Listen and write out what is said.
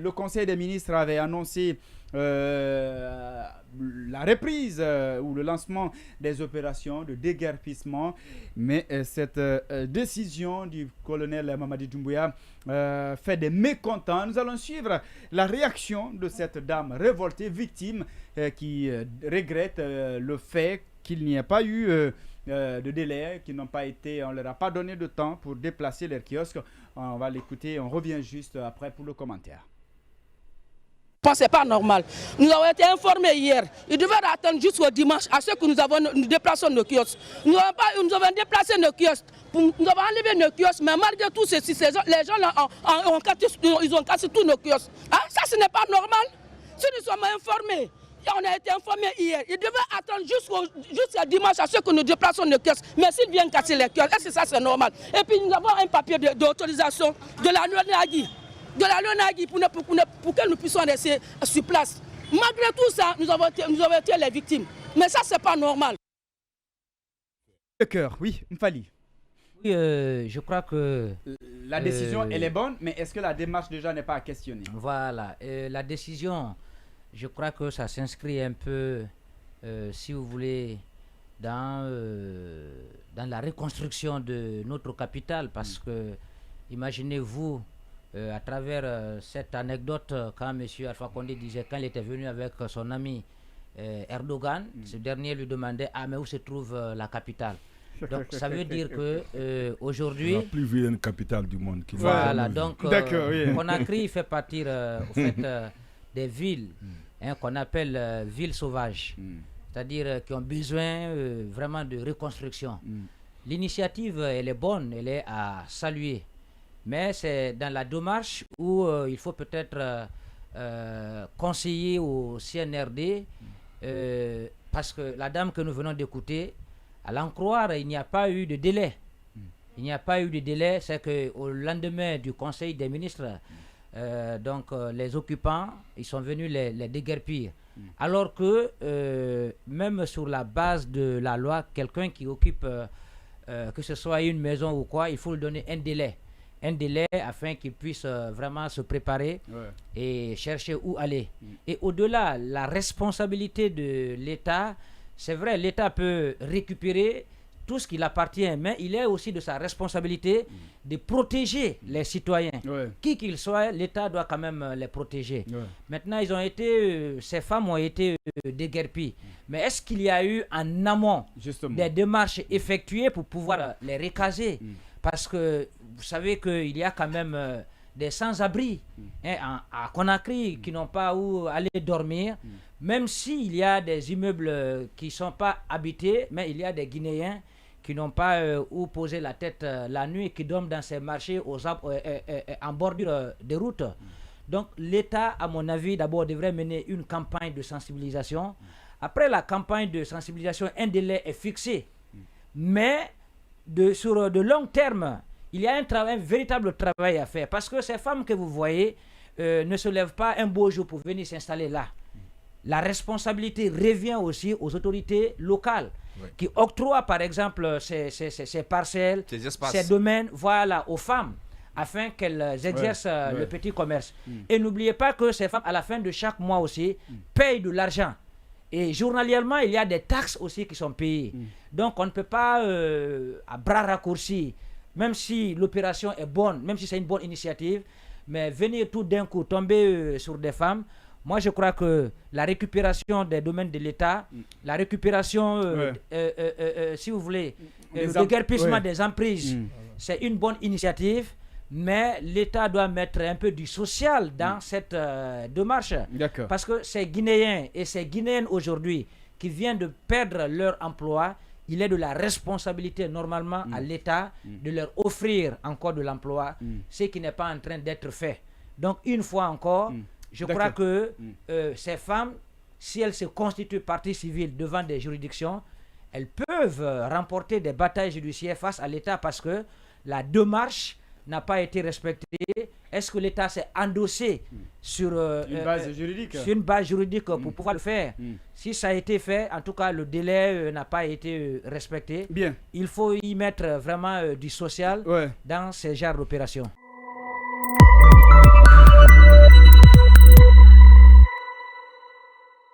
Le Conseil des ministres avait annoncé la reprise ou le lancement des opérations de déguerpissement, mais cette décision du colonel Mamadi Doumbouya fait des mécontents. Nous allons suivre la réaction de cette dame révoltée, victime, qui regrette le fait qu'il n'y ait pas eu de délai, on ne leur a pas donné de temps pour déplacer leurs kiosques. On va l'écouter, on revient juste après pour le commentaire. C'est pas normal. Nous avons été informés hier. Ils devaient attendre jusqu'au dimanche à ce que nous déplaçons nos kiosques. Nous avons déplacé nos kiosques. Nous avons enlevé nos kiosques, mais malgré tout ceci, les gens là, ils ont cassé tous nos kiosques. Hein? Ça, ce n'est pas normal. Si nous sommes informés, on a été informés hier. Ils devaient attendre jusqu'à dimanche à ce que nous déplaçons nos kiosques. Mais s'ils viennent casser les kiosques, est-ce que ça c'est normal? Et puis nous avons un papier d'autorisation de la LONAGI. Pour que nous puissions rester sur place. Malgré tout ça, nous avons été les victimes. Mais ça, c'est pas normal. Le cœur, oui, Mfali. Oui, je crois que... La décision, elle est bonne, mais est-ce que la démarche déjà n'est pas à questionner? Voilà, la décision, je crois que ça s'inscrit un peu, si vous voulez, dans la reconstruction de notre capitale. Parce que, imaginez-vous, à travers cette anecdote, quand M. Alpha Condé disait, quand il était venu avec son ami Erdogan, ce dernier lui demandait « Ah, mais où se trouve la capitale ?» Donc, ça veut dire que aujourd'hui... La plus vilaine capitale du monde. Voilà, donc oui. Conakry fait partir au fait, des villes qu'on appelle villes sauvages, c'est-à-dire qui ont besoin vraiment de reconstruction. L'initiative, elle est bonne, elle est à saluer. Mais c'est dans la démarche où il faut peut-être conseiller au CNRD, parce que la dame que nous venons d'écouter, à l'en croire, il n'y a pas eu de délai. Il n'y a pas eu de délai, c'est qu'au lendemain du Conseil des ministres, les occupants, ils sont venus les déguerpir. Alors que, même sur la base de la loi, quelqu'un qui occupe, que ce soit une maison ou quoi, il faut lui donner un délai afin qu'ils puissent vraiment se préparer et chercher où aller. Et au-delà, la responsabilité de l'État, c'est vrai, l'État peut récupérer tout ce qui appartient, mais il est aussi de sa responsabilité de protéger les citoyens. Qui qu'ils soient, l'État doit quand même les protéger. Maintenant, ces femmes ont été déguerpies. Mais est-ce qu'il y a eu en amont des démarches effectuées pour pouvoir les recaser? Parce que vous savez qu'il y a quand même des sans-abri à Conakry qui n'ont pas où aller dormir. Même s'il y a des immeubles qui ne sont pas habités, mais il y a des Guinéens qui n'ont pas où poser la tête la nuit et qui dorment dans ces marchés en bordure des routes. Donc l'État, à mon avis, d'abord devrait mener une campagne de sensibilisation. Après la campagne de sensibilisation, un délai est fixé. Mais sur de long terme, il y a un véritable travail à faire. Parce que ces femmes que vous voyez ne se lèvent pas un beau jour pour venir s'installer là. La responsabilité revient aussi aux autorités locales qui octroient par exemple ces parcelles, ces domaines, voilà, aux femmes afin qu'elles exercent le petit commerce. Et n'oubliez pas que ces femmes, à la fin de chaque mois aussi, payent de l'argent. Et journalièrement, il y a des taxes aussi qui sont payées. Donc on ne peut pas, à bras raccourcis, même si l'opération est bonne, même si c'est une bonne initiative, mais venir tout d'un coup tomber sur des femmes, moi je crois que la récupération des domaines de l'État, la récupération, si vous voulez, le déguerpissement des emprises, c'est une bonne initiative, mais l'État doit mettre un peu du social dans cette démarche. Parce que ces Guinéens et ces Guinéennes aujourd'hui qui viennent de perdre leur emploi, il est de la responsabilité normalement à l'État de leur offrir encore de l'emploi, ce qui n'est pas en train d'être fait. Donc une fois encore, je crois que ces femmes, si elles se constituent partie civile devant des juridictions, elles peuvent remporter des batailles judiciaires face à l'État parce que la démarche n'a pas été respectée. Est-ce que l'État s'est endossé sur une base juridique pour pouvoir le faire? Si ça a été fait, en tout cas le délai n'a pas été respecté. Il faut y mettre vraiment du social dans ces genres d'opérations.